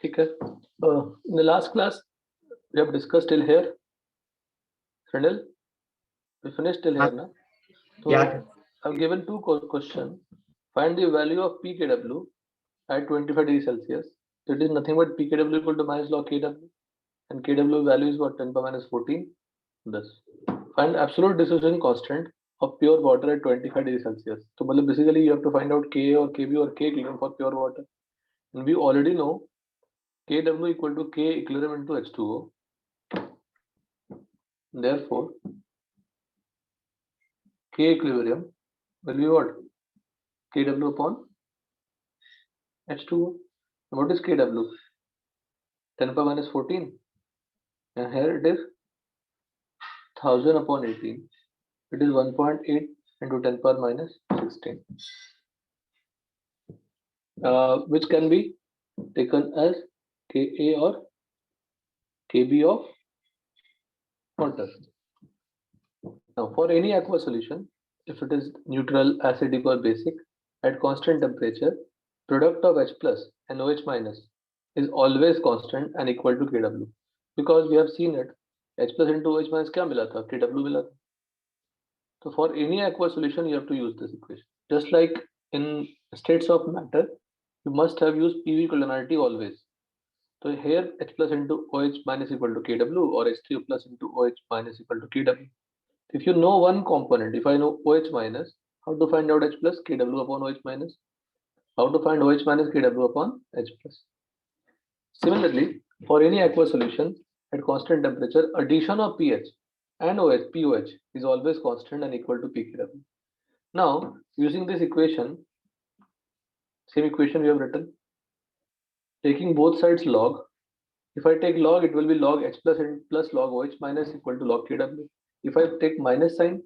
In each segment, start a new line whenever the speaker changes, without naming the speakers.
ठीक है. In the last class we have discussed till here. Frenel, we finished till here na? So
Yeah.
I've given two questions. Find the value of pKW at 25 degrees Celsius. So it is nothing but pKW equal to minus log Kw, and Kw value is what, 10 power minus 14. Thus find absolute dissolution constant of pure water at 25 degrees Celsius. So basically you have to find out Ka or Kb or K equilibrium for pure water, and we already know Kw equal to K equilibrium into H2O. Therefore K equilibrium will be what? Kw upon H2O. And what is Kw? 10 power minus 14, and here it is 1000 upon 18. It is 1.8 into 10 power minus 16, which can be taken as Ka or Kb of water. Now for any aqueous solution, if it is neutral, acidic or basic, at constant temperature, product of H plus and OH minus is always constant and equal to Kw, because we have seen it, H plus into OH minus क्या मिला था? Kw मिला था. So for any aqueous solution you have to use this equation. Just like in states of matter, you must have used PV collinearity always. So here H plus into OH minus equal to Kw, or H3O plus into OH minus equal to Kw. If you know one component, if I know OH minus, how to find out H plus? Kw upon OH minus. How to find OH minus? Kw upon H plus. Similarly, for any aqueous solution at constant temperature, addition of pH and POH is always constant and equal to pKw. Now, using this equation, same equation we have written, taking both sides log. If I take log, it will be log H plus and plus log OH minus equal to log Kw. If I take minus sign,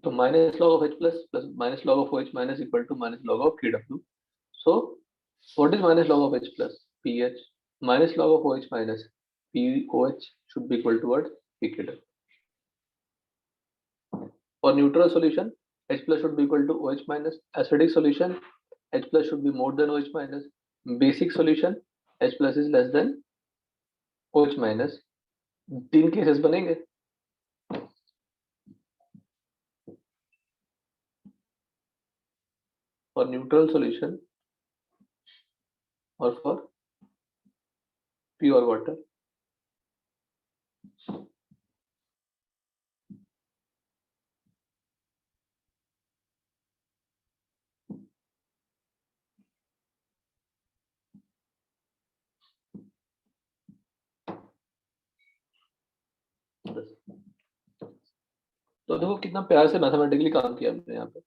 so minus log of H plus minus log of OH minus equal to minus log of Kw. So what is minus log of H plus? pH. Minus log of OH minus POH should be equal to what? pKw. For neutral solution, H plus should be equal to OH minus. Acidic solution, H plus should be more than OH minus. Basic solution, H plus is less than OH minus. तीन cases बनेंगे. For neutral solution or for pure water. तो देखो कितना प्यार से mathematically काम किया हमने यहाँ पे.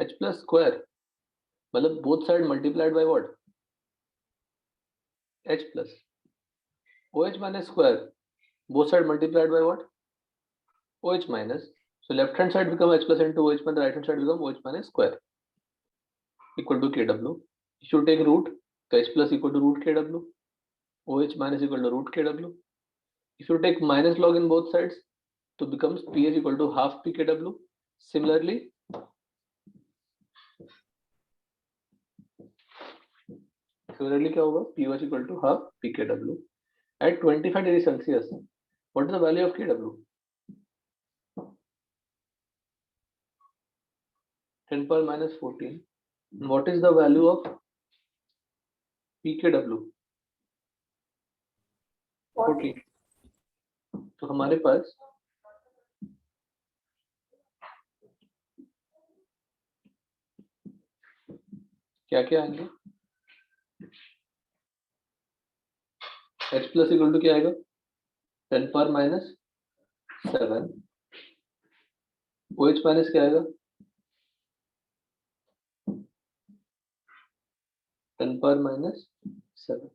H plus square मतलब both side multiplied by what? H plus. OH minus square both side multiplied by what? OH minus. So left hand side become H plus into OH minus, right hand side become OH minus square equal to Kw. If you take root, so H plus equal to root Kw, OH minus equal to root Kw. If you take minus log in both sides, so becomes pH equal to half pKw. Similarly, क्या होगा? pH equal to half pKw. At 25 degrees Celsius, what is the value of Kw? 10 power minus 14. What is the value of pKw? 14. तो हमारे पास क्या क्या आएंगे? H plus equal to क्या आएगा? 10 power minus 7. OH minus क्या आएगा? 10 power minus 7.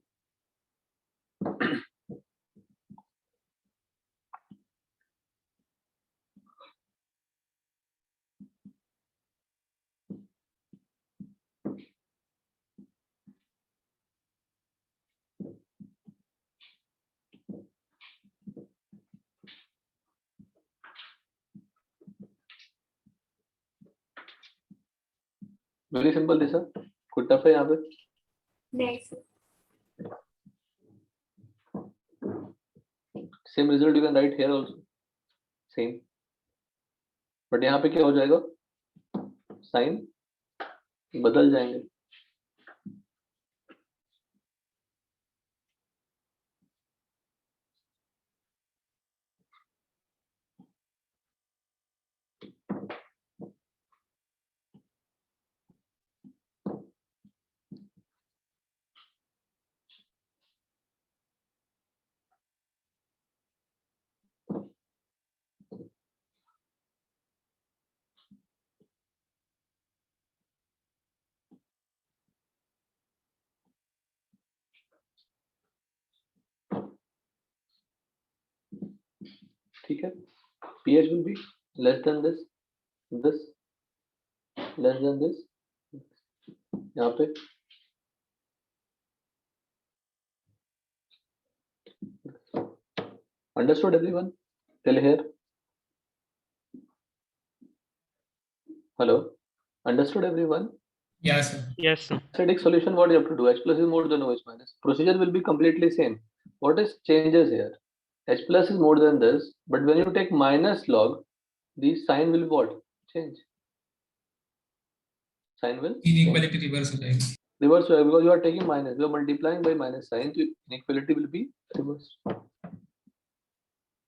वेरी सिंपल दिशा. कोई टफ है यहाँ पे?
नहीं sir.
Same result you can write here also, same, but यहाँ पे क्या हो जाएगा, साइन बदल जाएंगे. ठीक है, pH will be less than this less than this, यहाँ पे understood everyone till here? Hello, understood everyone?
Yes, sir.
Yes, sir.
Acidic solution, what you have to do, H plus is more than OH minus, procedure will be completely same. What is changes here? H plus is more than this, but when you take minus log, the sign will what? Change. Sign will
Inequality reverse हो जाएगी.
reverse because you are taking minus, you are multiplying by minus sign, so inequality will be reversed.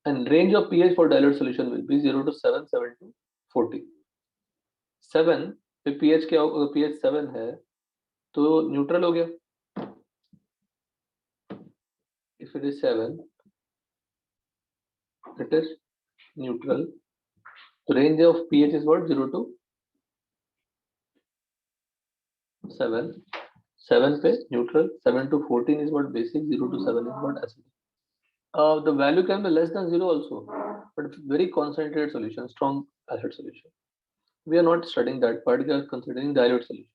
And range of pH for dilute solution will be 0 to 7, 7 to 40. 7 पे pH क्या होगा, pH 7 है तो neutral हो गया. If it is 7, it is neutral. The range of pH is what? 0 to 7. 7 पे neutral, 7 to 14 is what basic, 0 to 7 is what acidic. The value can be less than 0 also, but very concentrated solution, strong acid solution. We are not studying that part, we are considering dilute solution.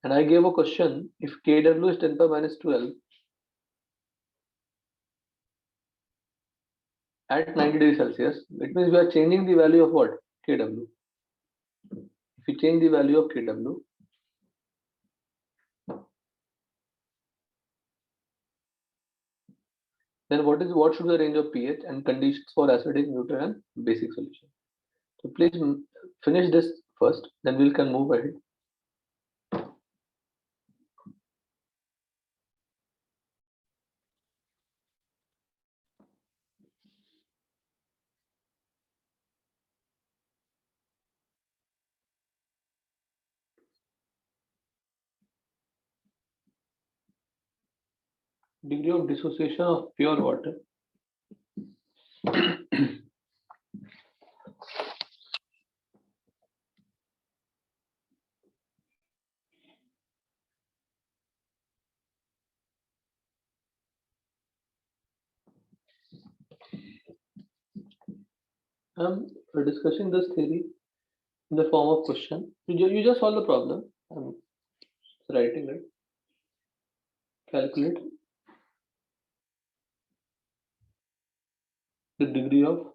And I gave a question, if Kw is 10 power minus 12 at 90 degrees Celsius, it means we are changing the value of what? Kw. If we change the value of Kw, then what should be the range of pH and conditions for acidic, neutral and basic solution? So please finish this first, then we can move ahead. Degree of dissociation of pure water. We're discussing this theory in the form of question. You just solve the problem. I'm writing it. Calculate the degree of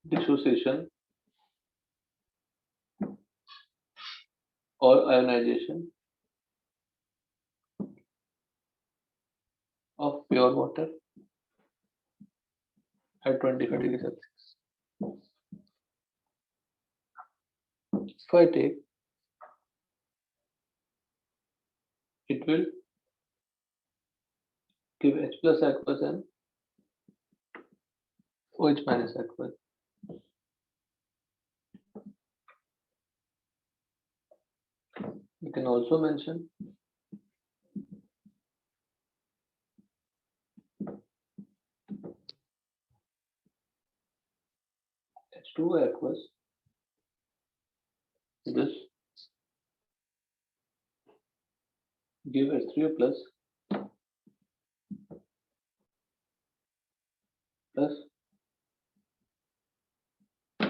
dissociation or ionization of pure water at 25 degrees Celsius. If I take, it will give H plus aqueous and OH minus aqueous. You can also mention H2 aqueous, this give H3O plus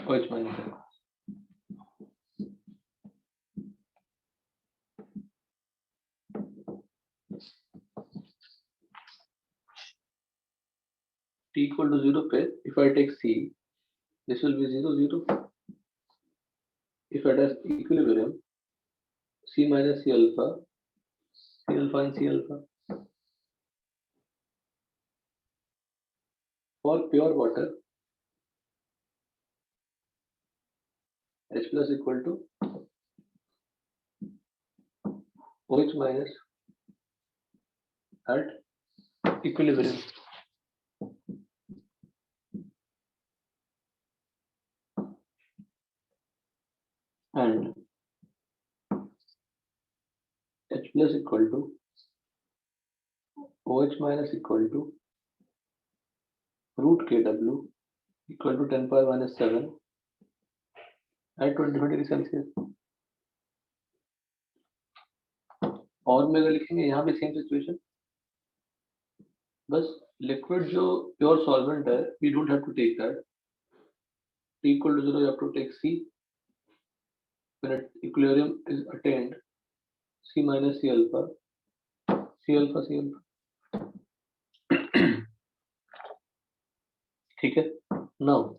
OH minus aqueous. T equal to 0 पे, if I take C, this will be 0, 0. If it has equilibrium, C minus C alpha, C alpha and C alpha. For pure water, H plus equal to OH minus at equilibrium. And H plus equal to OH minus equal to root KW equal to 10 power minus 7 at 24 degree Celsius. और में अगर लिखेंगे यहाँ पे same situation, बस liquid जो pure solvent है, we don't have to take that. T equal to 0, you have to take C. When equilibrium is attained, C minus C alpha, C alpha, C alpha. ठीक है. Now,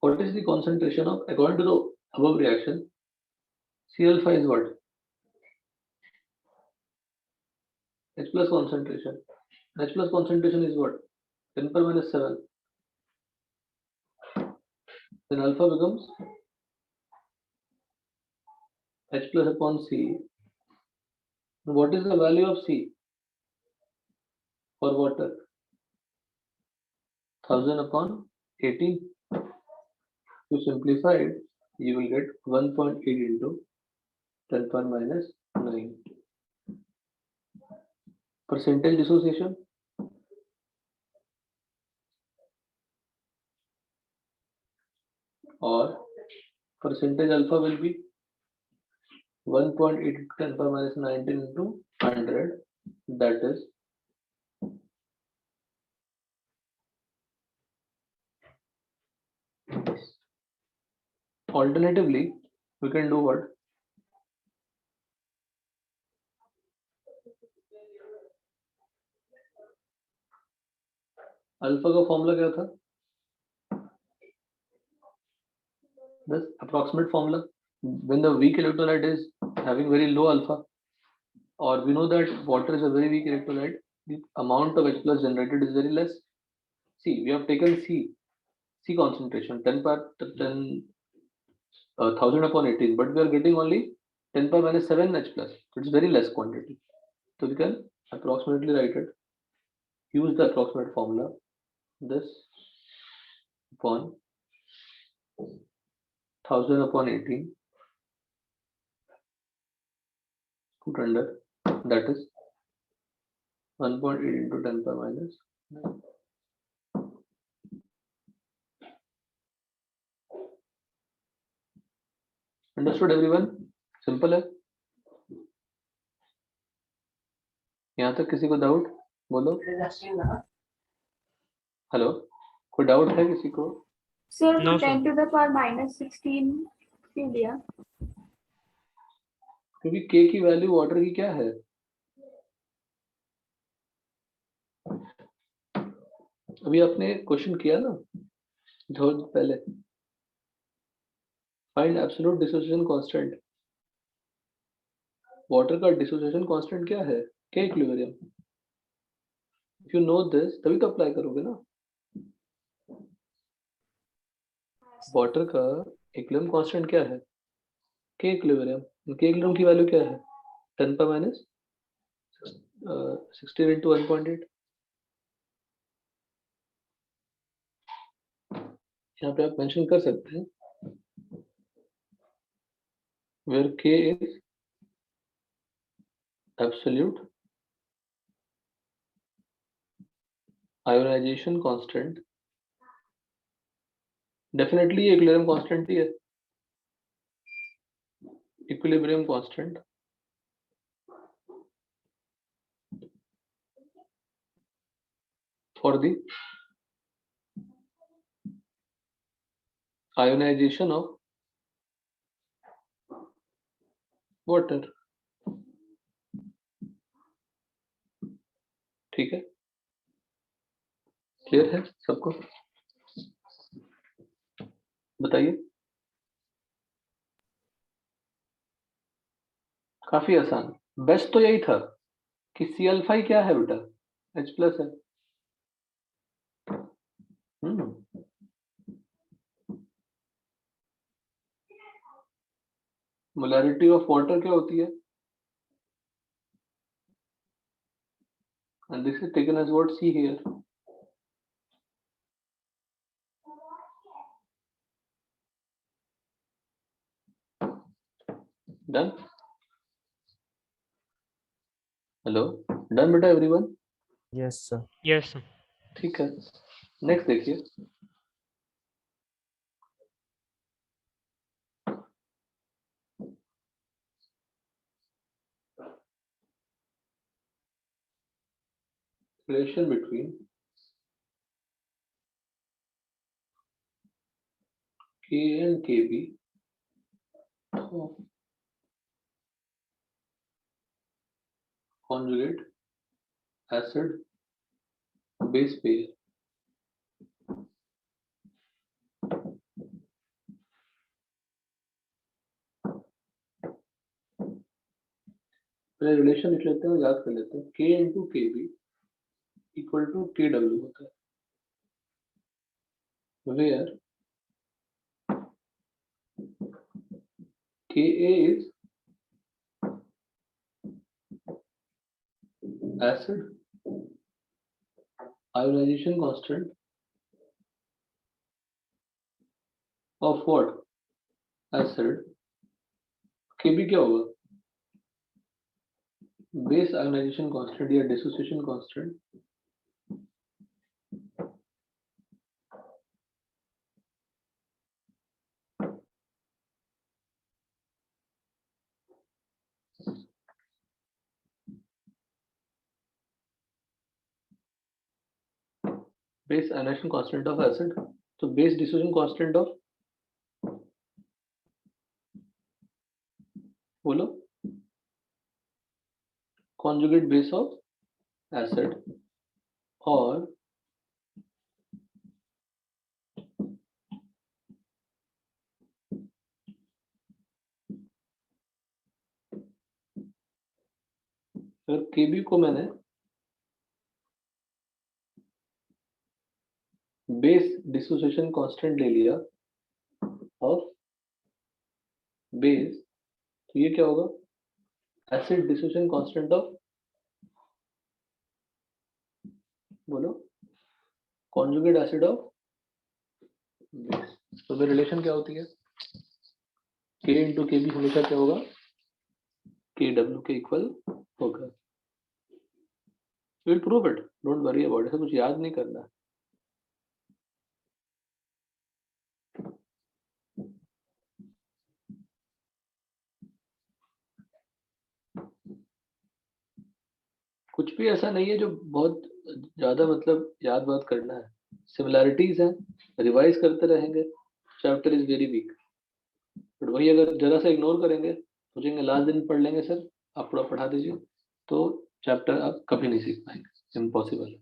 what is the concentration of, according to the above reaction, C alpha is what? H plus concentration. H plus concentration is what? 10 power minus 7. Then alpha becomes H plus upon C. What is the value of C for water? 1000 upon 18. To simplify it, you will get 1.8 into 10 power minus 9. Percentage dissociation. Or percentage alpha will be 1.8 into 10 power minus 19 into 100. That is alternatively, we can do what? Alpha का formula क्या था? This approximate formula. When the weak electrolyte is having very low alpha, or we know that water is a very weak electrolyte, the amount of H plus generated is very less. See, we have taken C concentration 10,000 upon 18, but we are getting only 10 power minus 7 H plus. It's very less quantity. So we can approximately write it. Use the approximate formula. This upon 1000 upon 18 put under, that is 1.8 into 10 power minus 9. Understood everyone? Simple है. यहाँ तक किसी को doubt? बोलो. Hello, कोई doubt है किसी को?
Sir,
No,
10 to the power minus 16 क्यों दिया?
क्योंकि K की वैल्यू वाटर की क्या है? अभी आपने क्वेश्चन किया ना थोड़ा पहले. Find absolute dissociation constant. Water का डिसोसिएशन कांस्टेंट क्या है? K equilibrium. If you know this तभी तो अप्लाई करोगे ना. वाटर का इक्विलिब्रियम कांस्टेंट क्या है? K equilibrium. K इक्विलिब्रियम की वैल्यू क्या है? 10 पर माइनस 16 into 1.8. यहाँ पे आप मेंशन कर सकते हैं where K is absolute ionization constant. Definitely equilibrium constant ही है. Equilibrium constant for the ionization of water. ठीक है, क्लियर है सबको? बताइए. काफी आसान। बेस्ट तो यही था कि सी अल्फा ही क्या है बेटा, H प्लस है। मोलैरिटी ऑफ वाटर क्या होती है, and this is taken as what, C here. Done? Hello, done बेटा everyone?
Yes, sir.
Yes, sir.
ठीक है, नेक्स्ट देखिए। Relation between K and Kb of conjugate acid base pair. पहले relation लिख लेते हैं, याद कर लेते हैं। K into K B equal to K W होता है, where K A is acid ionization constant of what, acid। Kb क्या होगा, बेस आयोनाइजेशन कांस्टेंट या dissociation constant base ionization constant of acid, तो बेस डिसोसिएशन कांस्टेंट ऑफ, बोलो, conjugate base of acid और अगर Kb को मैंने बेस डिसोसिएशन कांस्टेंट ले लिया ऑफ बेस, तो ये क्या होगा, एसिड डिसोसिएशन कांस्टेंट ऑफ, बोलो, कॉन्जुगेट एसिड ऑफ बेस। तो फिर रिलेशन क्या होती है, K इंटू के बी हमेशा क्या होगा, के डब्ल्यू के इक्वल होगा। Will prove it, don't worry about, ऐसा कुछ याद नहीं करना है। कुछ भी ऐसा नहीं है जो बहुत ज्यादा मतलब याद बात करना है, सिमिलैरिटीज हैं, रिवाइज करते रहेंगे। Chapter is very weak, but वही अगर जरा सा इग्नोर करेंगे, सोचेंगे लास्ट दिन पढ़ लेंगे सर, आप पूरा पढ़ा दीजिए, तो चैप्टर आप कभी नहीं सीख पाएंगे, इम्पॉसिबल है।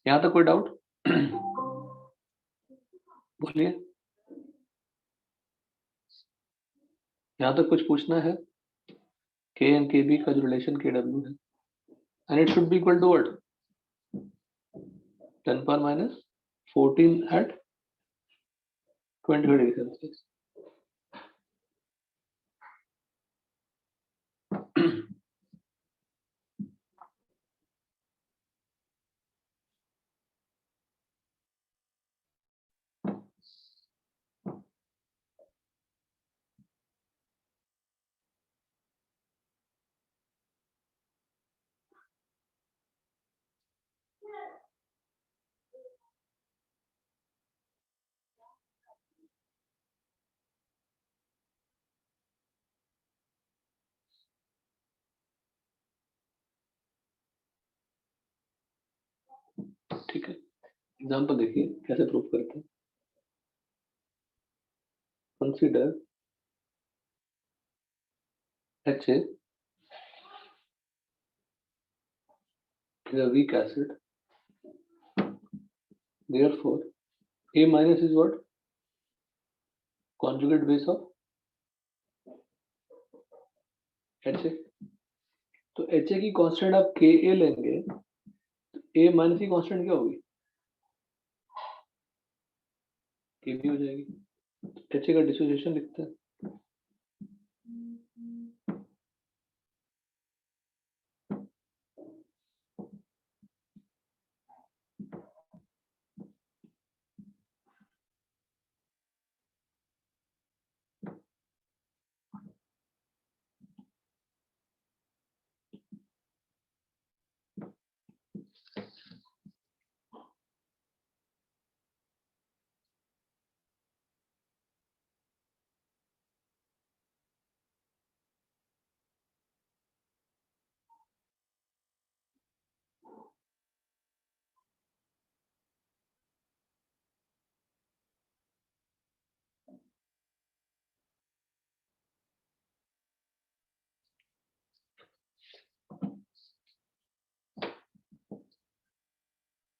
यहाँ तक कोई डाउट? बोलिए, यहाँ तक कुछ पूछना है? के एंड के बी का जो रिलेशन के डब्ल्यू है, and it should be equal to what, 10 power minus 14 at 20 degree Celsius. ठीक है, एग्जाम्पल देखिए कैसे प्रूव करते हैं। Consider H is a weak acid, therefore A minus is what, conjugate base of H A, तो H A की constant आप के ए लेंगे, तो ए माइनस की कांस्टेंट क्या होगी, के बी हो जाएगी। एच ए का डिसोसिएशन लिखते हैं।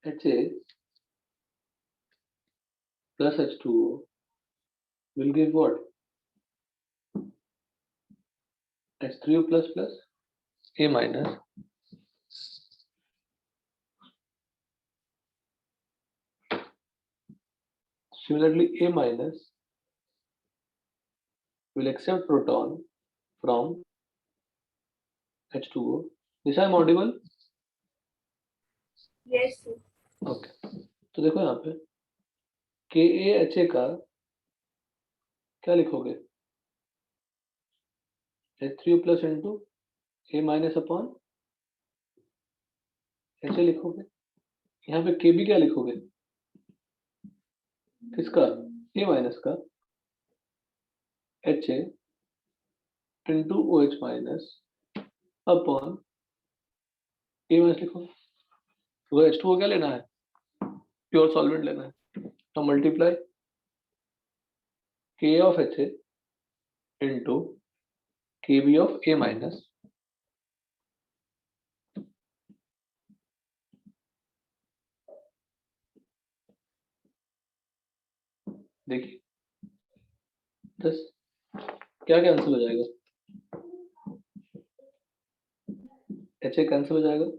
H A plus H2O will give what? H3O plus plus A minus. Similarly, A minus will accept proton from H2O. This I'm audible?
Yes, sir.
Okay. तो देखो यहाँ पे KAHA का क्या लिखोगे? H3O plus into A minus upon HA लिखोगे। यहाँ पे KB क्या लिखोगे? किसका? A minus का HA into OH minus upon A minus लिखोगे। तो H2O क्या लेना है? प्योर सॉल्वेंट लेना है, तो multiply K of HA into KB of A minus, देखिए दस क्या कैंसिल हो जाएगा, HA कैंसिल हो जाएगा,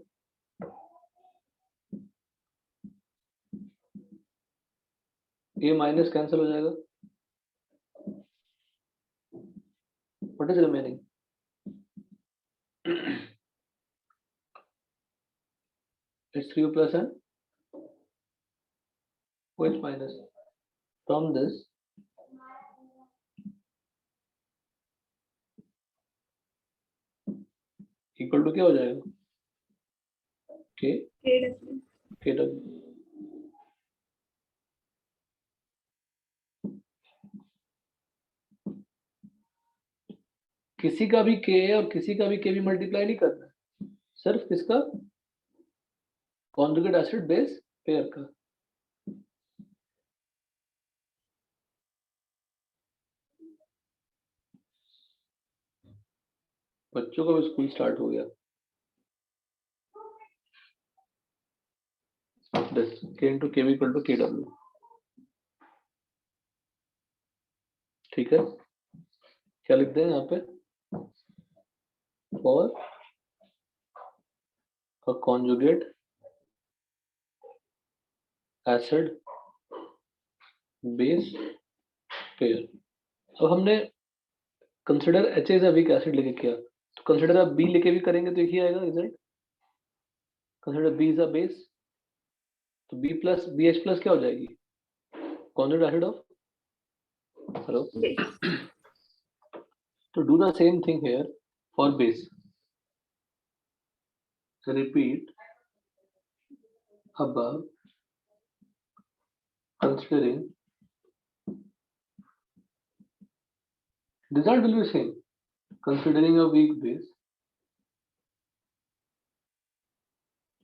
A माइनस कैंसिल हो जाएगा, what is remaining? H3O plus and OH minus. From this equal to क्या हो जाएगा? K
KW.
KW। किसी का भी Ka और किसी का भी Kb मल्टीप्लाई नहीं करना है, सिर्फ किसका? कॉन्जुगेट एसिड बेस पेयर का। बच्चों का भी स्कूल स्टार्ट हो गया। This K into Kb equal to Kw, ठीक है। क्या लिखते हैं यहाँ पे? For a conjugate acid base pair. अब हमने consider H as a weak acid लेके किया, तो कंसिडर आप बी लेके भी करेंगे तो एक ही आएगा result. Consider B is a base, तो B plus B H plus क्या हो जाएगी? Conjugate acid of, hello,
Yes.
तो do the same thing here for base. Repeat above considering result will be same considering a weak base।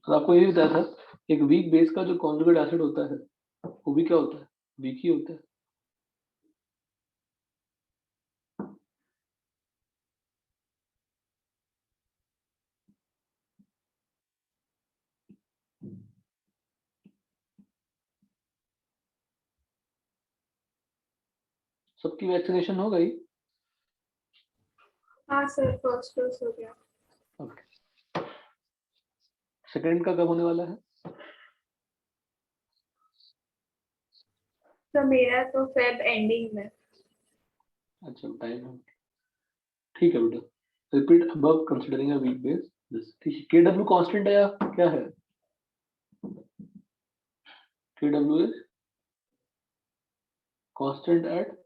और आपको ये बताया था एक वीक बेस का जो कॉन्जुगेट एसिड होता है वो भी क्या होता है? वीक ही होता है। सबकी वैक्सीनेशन हो गई?
हाँ सर, फर्स्ट डोज हो गया।
ओके, सेकंड का कब होने वाला है?
तो मेरा तो फेब एंडिंग में।
अच्छा, टाइम है, ठीक है बेटा। Repeat above considering a weak base this. ठीक है, KW कांस्टेंट है या क्या है? KW is constant at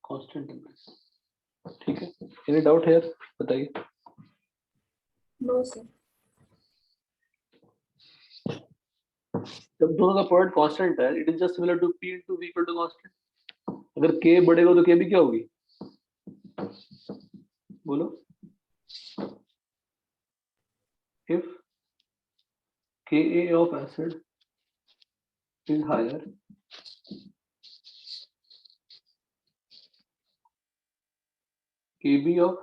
constant temperature. ठीक है, एनी डाउट है यार, बताइए।
No sir.
जब दोनों का प्रोडक्ट कांस्टेंट है, it is just similar to P into V equal to constant. अगर K बढ़ेगा तो K भी क्या होगी? बोलो। If Ka of acid is higher, Kb of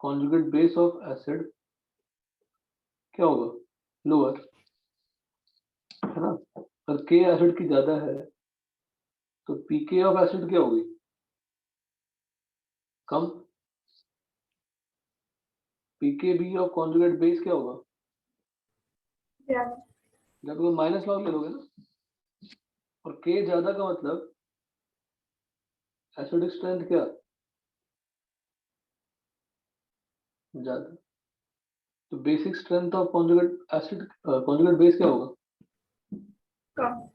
conjugate base of acid क्या होगा? लोअर, है ना? अगर K एसिड की ज्यादा है तो Pk ऑफ एसिड क्या होगी? कम। Pkb ऑफ कॉन्जुगेट बेस क्या होगा?
ज्यादा।
जब तो माइनस लॉग ले लोगे ना, और K ज्यादा का मतलब एसिडिक स्ट्रेंथ क्या? ज्यादा। तो basic strength of conjugate acid conjugate base क्या होगा?
कम।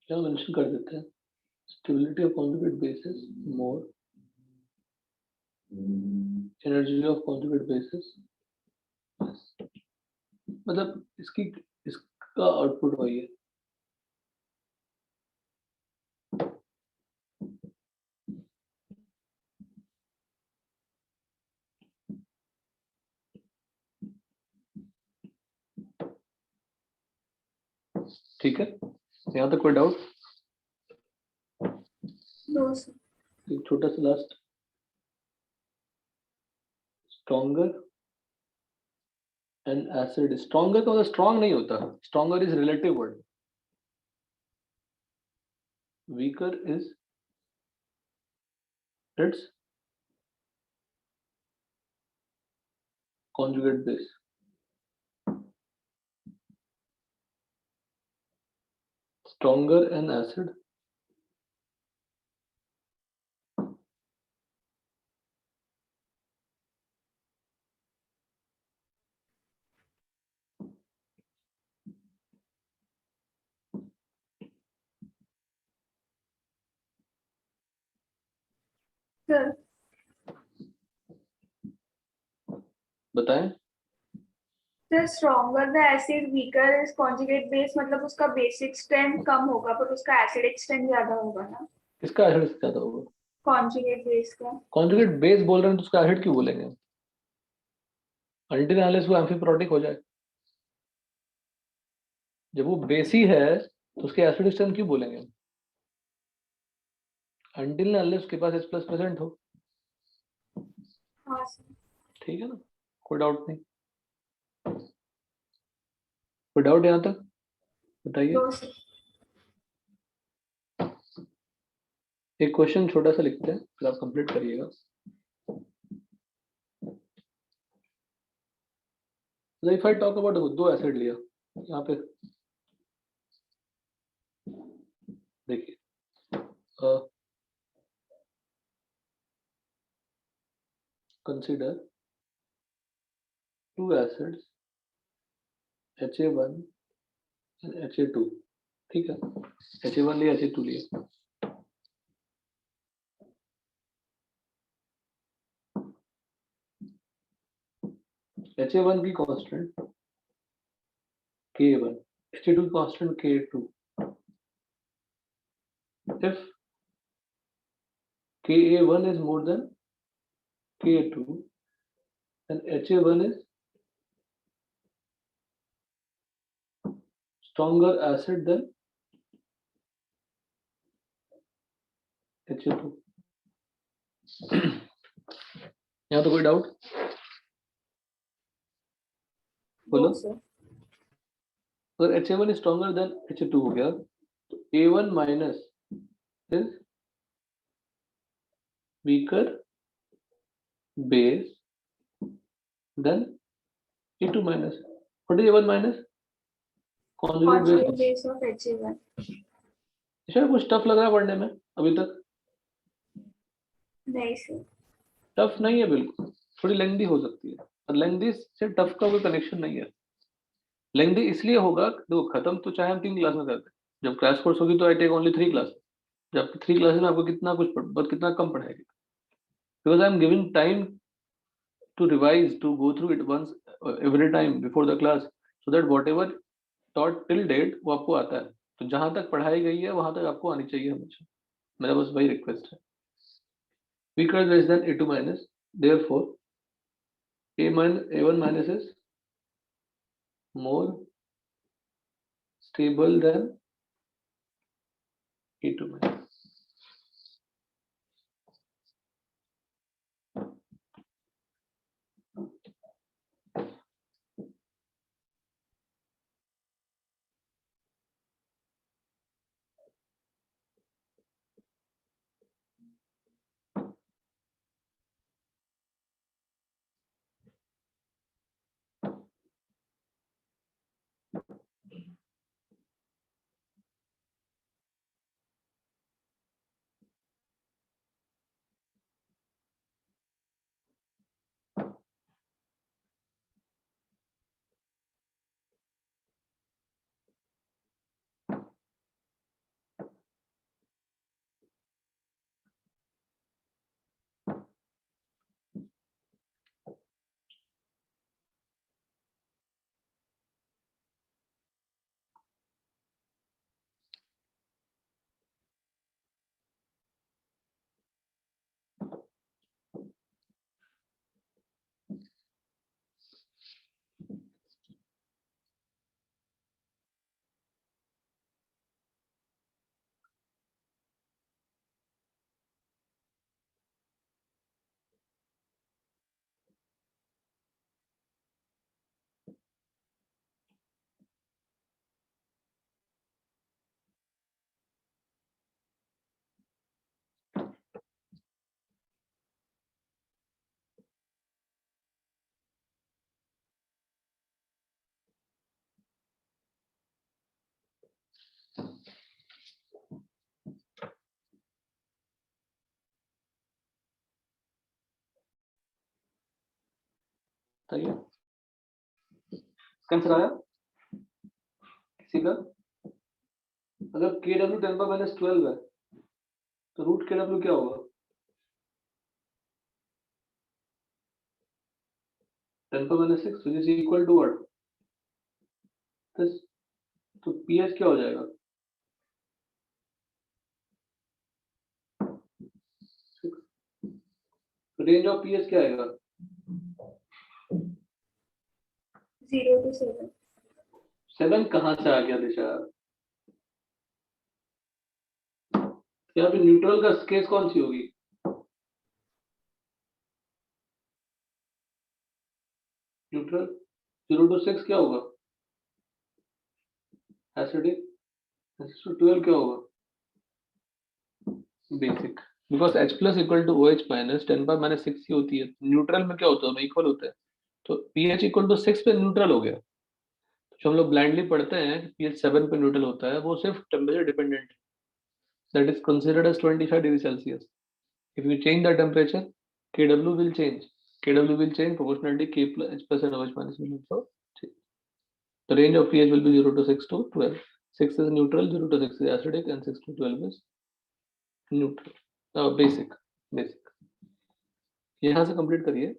क्या मेंशन कर देते हैं? Stability of conjugate basis more, energy of conjugate basis, मतलब इसका आउटपुट वही है। ठीक है, यहाँ तक कोई डाउट?
No sir.
एक छोटा सा last, stronger and acid. Stronger का मतलब स्ट्रॉन्ग नहीं होता, stronger is relative word, weaker is its conjugate base. Stronger an acid,
sir
बताएं।
Sir, stronger the acid weaker is conjugate base, मतलब उसका बेसिक स्ट्रेंथ कम होगा पर उसका एसिडिक स्ट्रेंथ ज्यादा होगा ना?
किसका एसिड से ज्यादा होगा?
कॉन्जुगेट बेस का।
कॉन्जुगेट बेस बोल रहे हैं तो उसका एसिड क्यों बोलेंगे? अल्टिल अनलेस वो एम्फीप्रोटिक हो जाए। जब वो बेसी है तो उसके एसिड स्ट्रेंथ क्यों बोलेंगे? अल्टिल अनलेस उसके पास H+ प्रेजेंट हो।
हाँ सर।
ठीक है ना, कोई डाउट नहीं? कोई डाउट यहाँ तक? बताइए।
No sir.
एक क्वेश्चन छोटा सा लिखते हैं, फिर आप कंप्लीट करिएगा। इफ आई टॉक अबाउट दो एसिड लिया यहाँ पे, देखिए consider two acids Ha1 and Ha2. ठीक है, Ha1 लिया, Ha2 लिया. Ha1 की कांस्टेंट Ka1, Ha2 की constant Ka2. If Ka1 is more than Ka2, then Ha1 is stronger acid than Ha2. यहाँ तो कोई डाउट? बोलो.
No, sir.
अगर Ha1 is stronger than Ha2 हो गया तो A1 minus is weaker base than A2 minus. What is A1 minus? Conjugate
Conjugate
base.
base of Ha1.
शायद कुछ टफ लग रहा है पढ़ने में अभी तक?
नहीं sir.
टफ नहीं है बिल्कुल, थोड़ी लेंदी हो सकती है, और लेंदी से टफ का कोई कनेक्शन नहीं है. लेंदी इसलिए होगा, देखो खत्म तो चाहे हम 3 क्लास में करते हैं, जब क्रैश कोर्स होगी तो आई टेक ओनली 3 क्लास. जब 3 क्लासेस में आपको कितना कुछ कितना कम पढ़ाएगी, because I am giving time to revise, to go through it once every time before the class, so that whatever taught till date वो आपको आता है. तो जहां तक पढ़ाई गई है वहां तक आपको आनी चाहिए हमेशा. मेरा बस वही रिक्वेस्ट है. Weaker less than A2 minus, therefore A1 minus is more stable than A2 minus. सही है. कैंसर आया किसी का? अगर KW 10 पर माइनस 12 है तो रूट KW क्या होगा? 10 पर minus 6 which is equal to what? this. तो PS क्या हो जाएगा? 6. रेंज ऑफ PS क्या आएगा?
0 to 7.
7 कहाँ से आ गया दिशा? यहाँ पे न्यूट्रल का केस कौन सी होगी? न्यूट्रल 0 to 6 क्या होगा? एसिडिक 12 क्या होगा? Basic. Because H plus equal to OH minus 10 पर माइनस 6 ही होती है. न्यूट्रल में क्या होता है? इक्वल होता है. तो pH इक्वल टू 6 पे न्यूट्रल हो गया. जो हम लोग ब्लाइंडली पढ़ते हैं कि pH 7 पे न्यूट्रल होता है, वो सिर्फ temperature dependent. That is considered as 25 degree Celsius. If you change the temperature, KW will change. Kw will change proportionality K plus H plus and OH minus will also change. The range of pH will be 0 to 6 to 12. 6 is neutral, 0 to 6 is acidic, and 6 to 12 is neutral. Basic. यहाँ से complete करिए.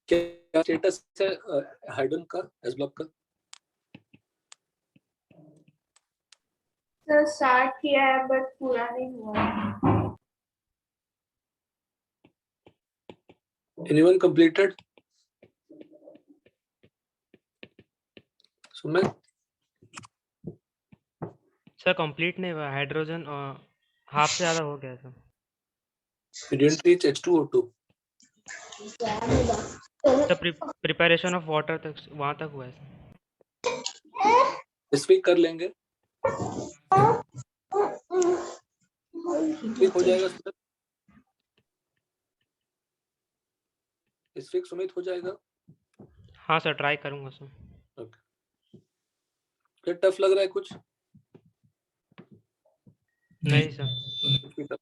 क्या status है hydrogen का S block का?
Sir start किया है but पूरा नहीं हुआ.
Anyone completed? Sumit?
Sir complete नहीं हुआ. हाइड्रोजन हाफ से ज्यादा हो गया sir.
You didn't reach H2O2.
Sir preparation of water तक वहां तक हुआ है सर.
इस वीक कर लेंगे. इस वीक हो जाएगा सुमित. इस वीक सुमित हो जाएगा.
हाँ सर ट्राई करूंगा सर.
क्या टफ लग रहा है कुछ?
नहीं सर.
कुछ भी tough?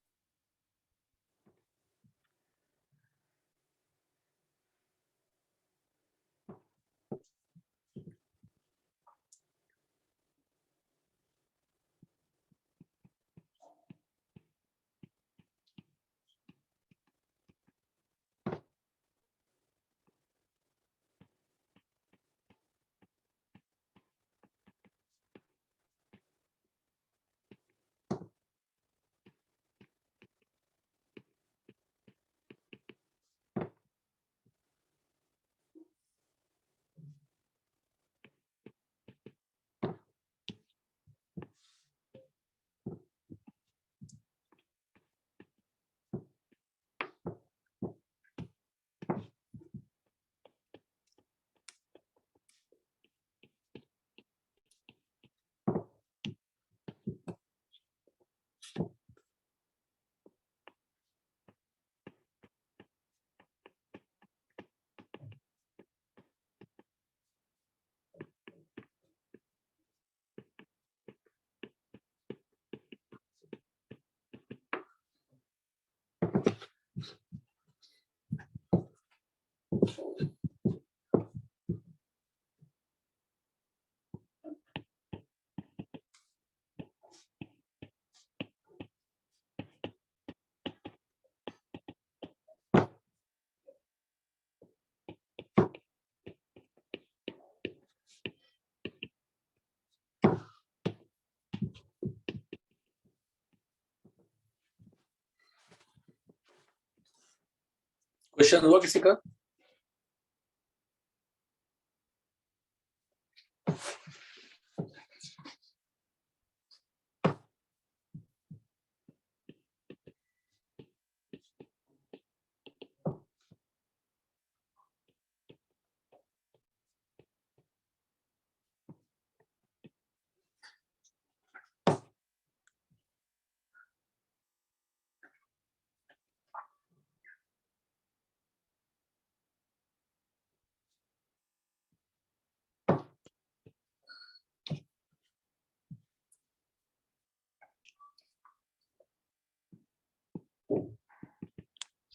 क्वेश्चन हुआ किसी का?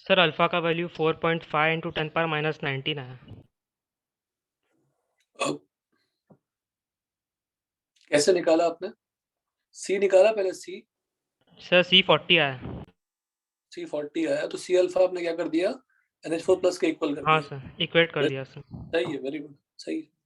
सर अल्फा का वैल्यू 4.5 इंटू 10 पावर माइनस 19 है.
अब कैसे निकाला आपने? सी निकाला पहले. सी
सर C40 आया.
C40 आया तो सी अल्फा आपने क्या कर दिया? NH4 प्लस के इक्वल कर
हाँ
दिया.
सर इक्वेट कर दिया सर.
सही है. Very good. सही है.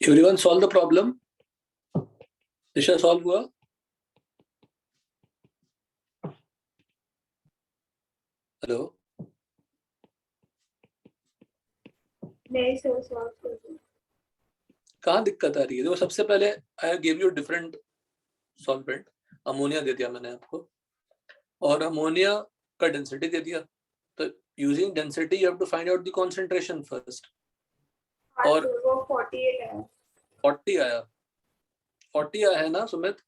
Everyone solve the problem? Disha solve हुआ? हेलो,
नहीं सर सॉल्व कर दो।
कहाँ दिक्कत आ रही है? देखो सबसे पहले I give you different solvent, ammonia दे दिया मैंने आपको, और अमोनिया का डेंसिटी दे दिया, तो using density you have to find out the concentration first.
हाँ
और
सर वो 48 है।
40 आया, 40 आया है ना सुमित?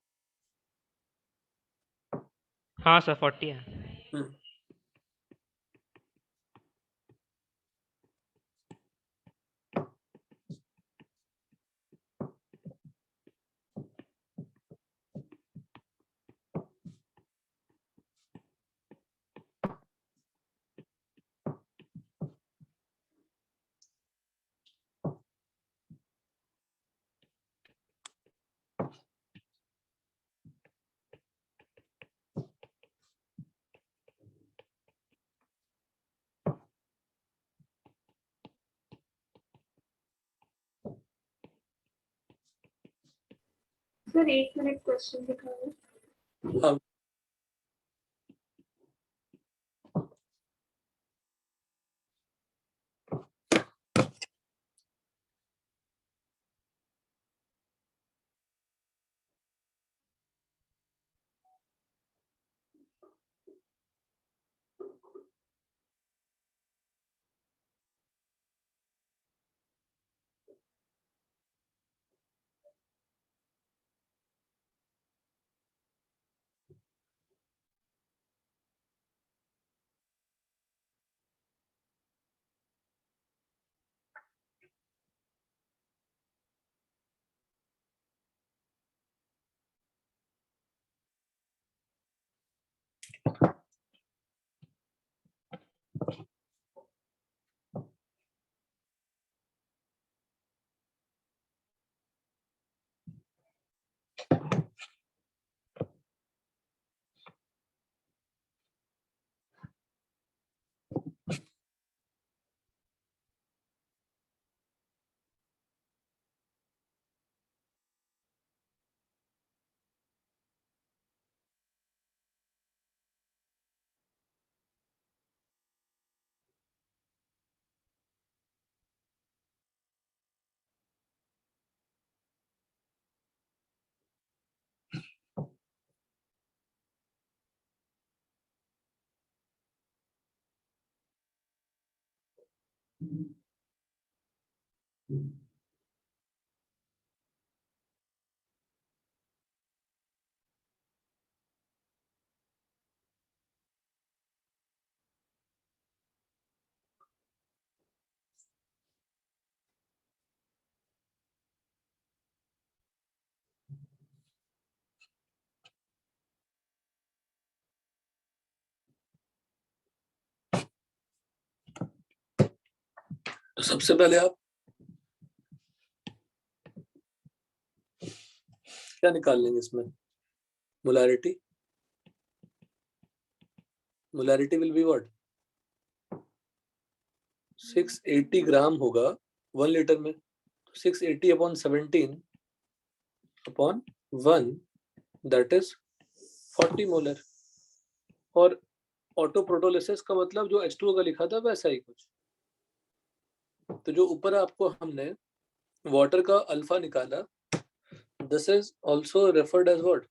हाँ सर 40 है।
हम्म,
सर 1 मिनट क्वेश्चन दिखाओ।
हाँ। तो सबसे पहले आप क्या निकाल लेंगे इसमें? Molarity, molarity will be what? 680 ग्राम होगा 1 लीटर में, 680 upon 17 upon 1, that is 40 molar. और ऑटो प्रोटोलिसिस का मतलब जो H2O का लिखा था वैसा ही कुछ। तो जो ऊपर आपको हमने वाटर का अल्फा निकाला, this is also referred as what?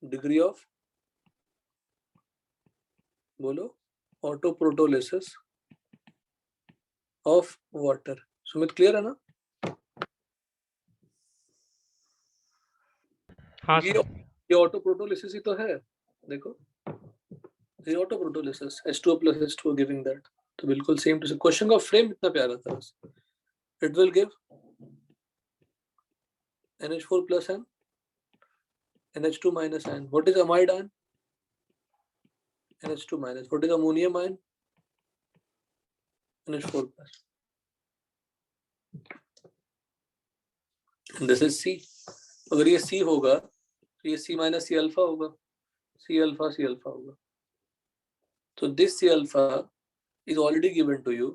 Degree of, बोलो, auto protolysis of water. Sumit clear है ना?
हाँ
ये
सर।
ये ऑटो प्रोटोलिसिस ही तो है, देखो ये auto protolysis H2O plus H2O giving that. तो बिल्कुल सेम टू सेम। क्वेश्चन का फ्रेम इतना प्यारा था बस। It will give NH4 plus N, NH2 minus N. What is amide ion? NH2 minus. What is ammonium ion? NH4 plus. And this is C. अगर ये C होगा तो ये C minus C alpha होगा, C alpha होगा। तो this C alpha is already given to you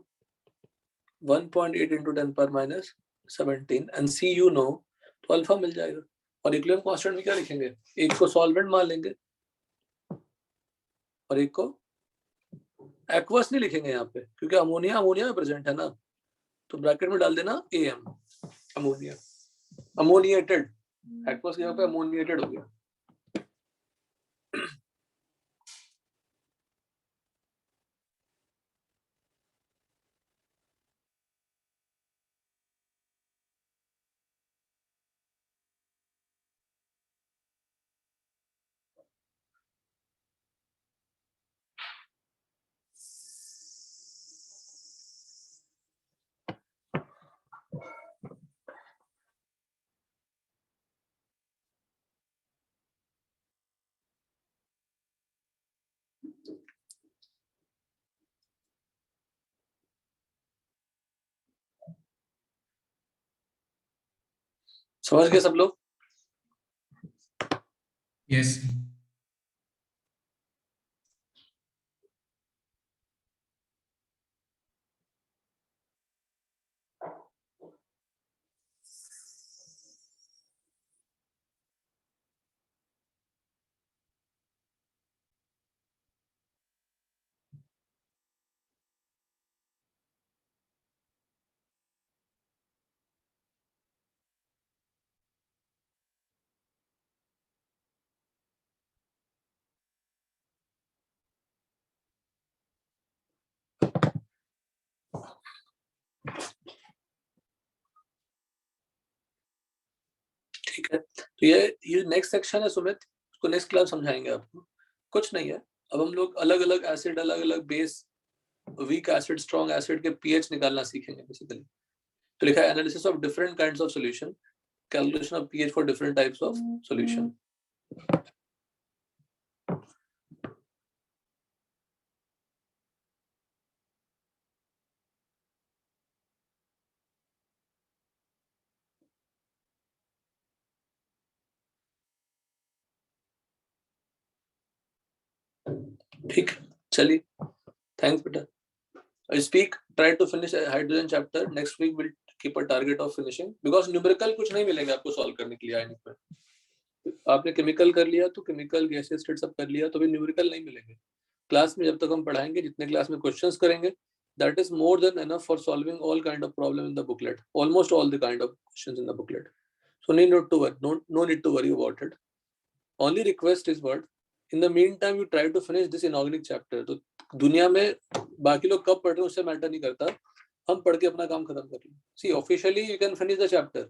1.8 into 10 power minus 17 and C you know, तो alpha मिल जाएगा। और इक्विलिब्रियम कांस्टेंट में क्या लिखेंगे, एक को सॉल्वेंट मान लेंगे और एक को एक्वस नहीं लिखेंगे यहाँ पे, क्योंकि अमोनिया अमोनिया में प्रेजेंट है ना, तो ब्रैकेट में डाल देना AM, अमोनिया, अमोनिएटेड, एक्वस यहाँ पे अमोनिएटेड हो गया। समझ गए सब लोग?
Yes.
ठीक है, तो ये नेक्स्ट सेक्शन है सुमित, उसको नेक्स्ट क्लास समझाएंगे आपको। कुछ नहीं है, अब हम लोग अलग अलग एसिड, अलग अलग base, weak acid, strong acid के पीएच निकालना सीखेंगे बेसिकली। तो लिखा है analysis of different kinds of solution, calculation of pH for different types of solution. ठीक, चलिए, थैंक्स बेटा। Speak, try to finish a hydrogen chapter. Next week we'll keep a target of finishing because numerical कुछ नहीं मिलेंगे आपको solve करने के लिए आयनिक में। आपने केमिकल कर लिया तो केमिकल गैसेस स्टेट सब कर लिया, तो भी न्यूमेरिकल नहीं मिलेंगे क्लास में। जब तक हम पढ़ाएंगे, जितने क्लास में क्वेश्चंस करेंगे, that is more than enough for solving all kind of problem in the booklet, almost all the kind of questions in the booklet. So need not to worry, no need to worry about it. Only request is what, in the meantime you try to finish this inorganic chapter. तो दुनिया में बाकी लोग कब पढ़ रहे हैं उससे मैटर नहीं करता, हम पढ़ के अपना काम खत्म कर लें। See officially you can finish the chapter,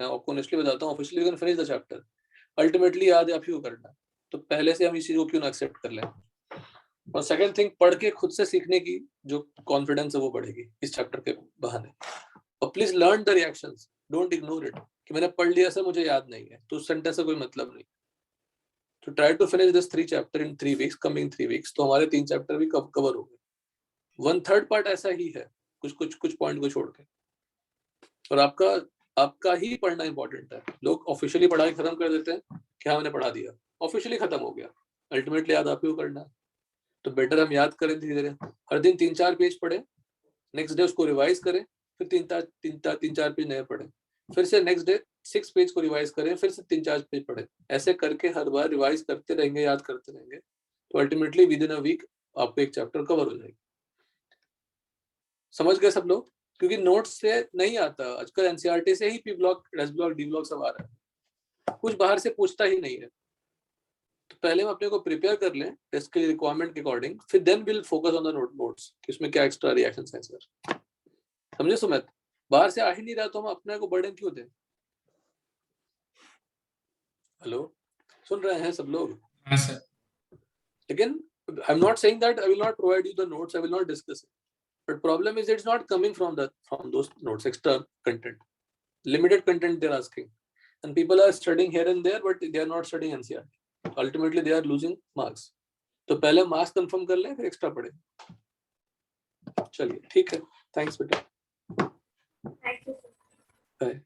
मैं आपको ऑनेस्टली बताता हूँ, officially you can finish the chapter, ultimately याद आप ही को करना है। तो पहले से हम इस चीज को क्यों ना एक्सेप्ट कर लें। और सेकंड थिंग, पढ़ के खुद से सीखने की जो कॉन्फिडेंस है वो बढ़ेगी इस चैप्टर के बहाने। और please learn the reactions, don't ignore it कि मैंने पढ़ लिया सर मुझे याद नहीं है, तो उस सेंटेंस से कोई मतलब नहीं। तो try to finish this 3 chapter in 3 weeks, coming 3 weeks, तो हमारे 3 चैप्टर भी कवर हो गए। 1/3 पार्ट ऐसा ही है, कुछ पॉइंट को छोड़ के। और आपका ही पढ़ना इंपॉर्टेंट है। लोग ऑफिशियली पढ़ाई खत्म कर देते हैं कि हाँ मैंने पढ़ा दिया, ऑफिशियली खत्म हो गया, अल्टीमेटली याद आप ही को करना है। तो बेटर हम याद करें धीरे धीरे, हर दिन 3-4 पेज पढ़े, नेक्स्ट डे उसको रिवाइज करें, फिर 3-4 पेज नए पढ़े, फिर से नेक्स्ट डे 6 पेज को रिवाइज करें, फिर से 3-4 पेज पढ़े। ऐसे करके हर बार रिवाइज करते रहेंगे, याद करते रहेंगे, तो ultimately with in a week आपको एक चैप्टर कवर हो जाएगा। समझ गए सब लोग? क्योंकि नोट्स से नहीं आता आजकल, एनसीईआरटी से ही P block, S block, D block सब आ रहा है, कुछ बाहर से पूछता ही नहीं है। तो पहले हम अपने को प्रिपेयर कर लें टेस्ट के रिक्वायरमेंट के अकॉर्डिंग, फिर then will focus on the notes कि उसमें क्या एक्स्ट्रा रिएक्शंस हैं सर। समझे सुमित? बाहर से आ ही नहीं रहा तो हम अपने को बर्डन क्यों दें? हेलो, सुन रहे हैं सब लोग?
हाँ सर।
लेकिन I am not saying that I will not provide you the notes, I will not discuss it, but problem is it's not coming from those notes, extra content, limited content they're asking, and people are studying here and there but they are not studying NCERT, ultimately they are losing marks. तो पहले marks confirm कर लें, फिर extra पढ़ें। चलिए ठीक है, thanks बेटा,
Thank you.
बाय।